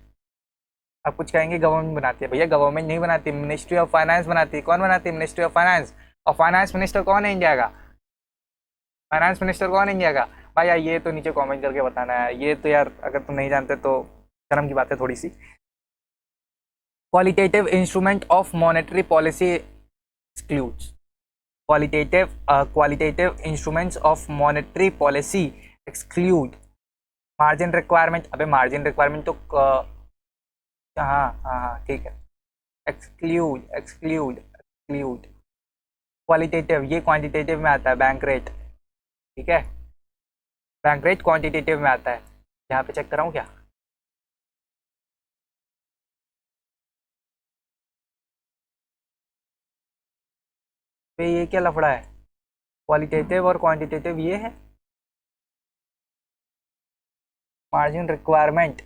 Speaker 1: आप कुछ कहेंगे गवर्नमेंट बनाती है, भैया गवर्नमेंट नहीं बनाती, मिनिस्ट्री ऑफ फाइनेंस बनाती है। कौन बनाती है, मिनिस्ट्री ऑफ फाइनेंस। और फाइनेंस मिनिस्टर कौन है इंडिया का, फाइनेंस मिनिस्टर कौन है इंडिया का। भाई यार ये तो नीचे कमेंट करके बताना है, ये तो यार अगर तुम नहीं जानते तो शर्म की बात है थोड़ी सी। Qualitative instrument of monetary policy excludes, qualitative instruments of monetary policy exclude margin requirement. अबे मार्जिन रिक्वायरमेंट तो हाँ हाँ हाँ ठीक है, एक्सक्लूड। क्वालिटेटिव ये क्वांटिटेटिव में आता है, बैंक रेट, ठीक है। बैंक रेट क्वांटिटेटिव में आता है। यहाँ पे चेक कराऊँ क्या, पे ये क्या लफड़ा है, क्वालिटेटिव और क्वांटिटेटिव ये है। Margin requirement,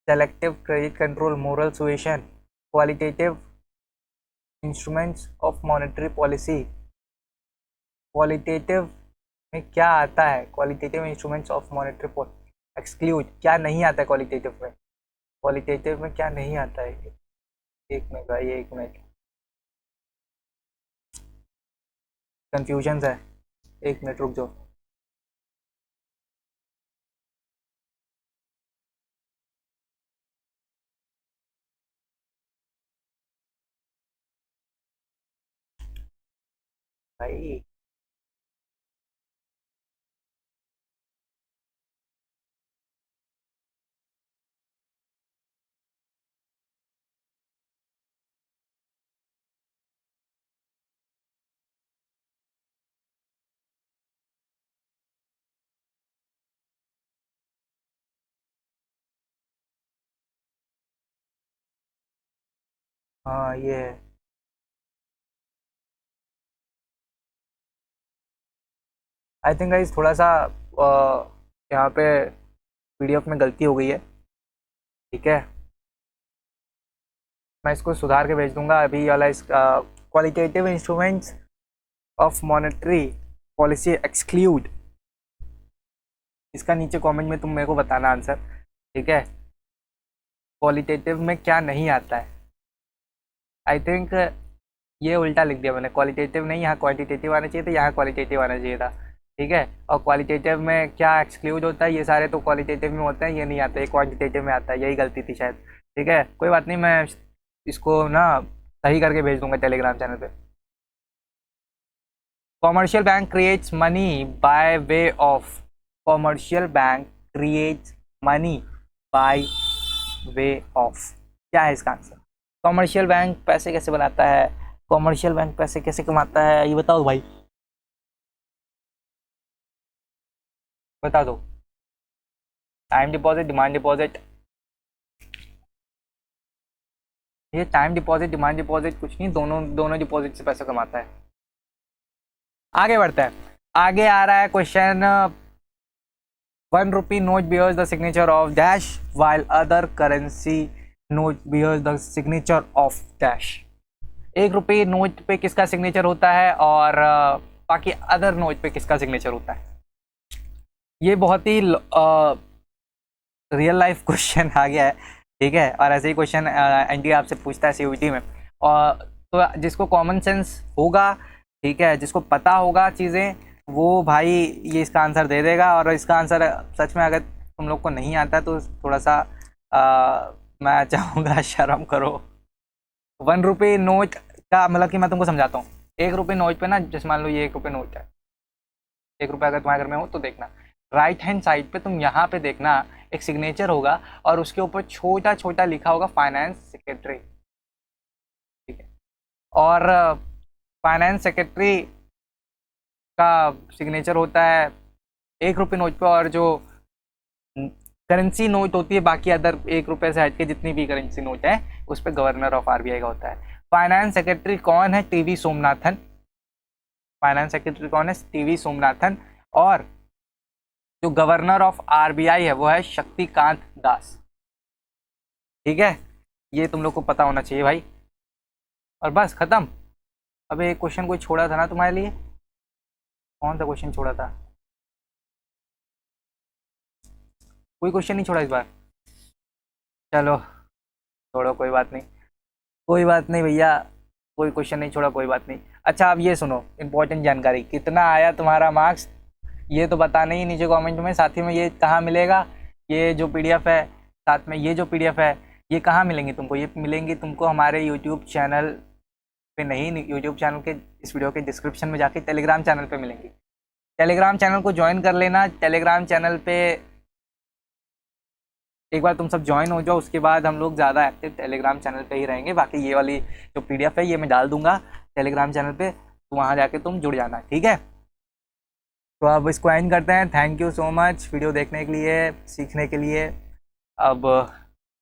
Speaker 1: selective credit control, moral suasion, qualitative instruments of monetary policy. Qualitative में क्या आता है, qualitative instruments of monetary policy exclude, क्या नहीं आता है क्वालिटेटिव में, क्वालिटेटिव में क्या नहीं आता है। एक मिनट भाई, एक मिनट, कंफ्यूजन है, एक मिनट रुक जाओ। भाई हाँ ये है, आई थिंक गाइस थोड़ा सा यहाँ पे पीडीएफ में गलती हो गई है, ठीक है। मैं इसको सुधार के भेज दूंगा अभी वाला। इस qualitative instruments of monetary policy exclude, इसका नीचे कमेंट में तुम मेरे को बताना आंसर, ठीक है। क्वालिटेटिव में क्या नहीं आता है, आई थिंक ये उल्टा लिख दिया मैंने, क्वालिटेटिव नहीं, यहाँ क्वांटिटेटिव आना चाहिए था, यहाँ क्वालिटेटिव आना चाहिए था। ठीक है, और क्वालिटेटिव में क्या एक्सक्लूड होता है, ये सारे तो क्वालिटेटिव में होते हैं, ये नहीं आता, ये क्वांटिटेटिव में आता है, यही गलती थी शायद। ठीक है, कोई बात नहीं, मैं इसको ना सही करके भेज दूंगा टेलीग्राम चैनल पे। Commercial bank creates money by way of, commercial bank creates money by way of, क्या है इसका आंसर? कॉमर्शियल बैंक पैसे कैसे बनाता है, कॉमर्शियल बैंक पैसे कैसे कमाता है, ये बताओ भाई, बता दो। टाइम डिपॉजिट, डिमांड डिपॉजिट, ये टाइम डिपॉजिट डिमांड डिपॉजिट कुछ नहीं, दोनों दोनों डिपॉजिट से पैसा कमाता है। आगे बढ़ता है, आगे आ रहा है question, 1 rupee note bears the signature of dash while other currency note bears the signature of dash। 1 रुपये नोट पे किसका सिग्नेचर होता है और बाकी अदर नोट पे किसका सिग्नेचर होता है? ये बहुत ही रियल लाइफ क्वेश्चन आ गया है। ठीक है, और ऐसे ही क्वेश्चन एनटीए आपसे पूछता है सीयूईटी में, और तो जिसको कॉमन सेंस होगा, ठीक है, जिसको पता होगा चीज़ें, वो भाई ये इसका आंसर दे देगा। और इसका आंसर सच में अगर तुम लोग को नहीं आता तो थोड़ा सा मैं चाहूँगा शर्म करो। 1 रुपये नोट का मतलब कि मैं तुमको समझाता हूँ। 1 रुपये नोट पे ना, जैसे मान लो ये 1 रुपये नोट है, 1 रुपये अगर तुम्हारे घर में हो तो देखना, राइट हैंड साइड पे तुम यहाँ पे देखना एक सिग्नेचर होगा और उसके ऊपर छोटा छोटा लिखा होगा फाइनेंस सेक्रेटरी। ठीक है, और फाइनेंस सेक्रेटरी का सिग्नेचर होता है 1 रुपये नोट पे, और जो करेंसी नोट होती है बाकी अदर 1 रुपये से हट के जितनी भी करेंसी नोट है उस पर गवर्नर ऑफ आरबीआई का होता है। फाइनेंस सेक्रेटरी कौन है? टीवी सोमनाथन। फाइनेंस सेक्रेटरी कौन है? टीवी सोमनाथन। और जो गवर्नर ऑफ आरबीआई है वो है शक्तिकांत दास। ठीक है, ये तुम लोग को पता होना चाहिए भाई। और बस खत्म। अब एक क्वेश्चन कोई छोड़ा था ना तुम्हारे लिए, कौन सा क्वेश्चन छोड़ा था? कोई क्वेश्चन नहीं छोड़ा इस बार? चलो छोड़ो, कोई बात नहीं, कोई बात नहीं भैया, कोई क्वेश्चन नहीं छोड़ा, कोई बात नहीं। अच्छा अब ये सुनो, इंपॉर्टेंट जानकारी, कितना आया तुम्हारा मार्क्स ये तो बताना ही नीचे कमेंट में। साथ ही में ये कहाँ मिलेगा, ये जो पीडीएफ है, साथ में ये जो पीडीएफ है, ये कहाँ मिलेंगी तुमको? ये मिलेंगी तुमको हमारे यूट्यूब चैनल पे, नहीं, यूट्यूब चैनल के इस वीडियो के डिस्क्रिप्शन में जाके टेलीग्राम चैनल पे मिलेंगी। टेलीग्राम चैनल को ज्वाइन कर लेना। टेलीग्राम चैनल पे एक बार तुम सब ज्वाइन हो जाओ, उसके बाद हम लोग ज़्यादा एक्टिव टेलीग्राम चैनल पे ही रहेंगे। बाकी ये वाली जो पीडीएफ है ये मैं डाल दूंगा टेलीग्राम चैनल पे, तो वहाँ जाके तुम जुड़ जाना। ठीक है, तो अब इसको एंड करते हैं। Thank you so much video देखने के लिए, सीखने के लिए। अब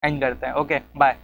Speaker 1: एंड करते हैं। Okay bye.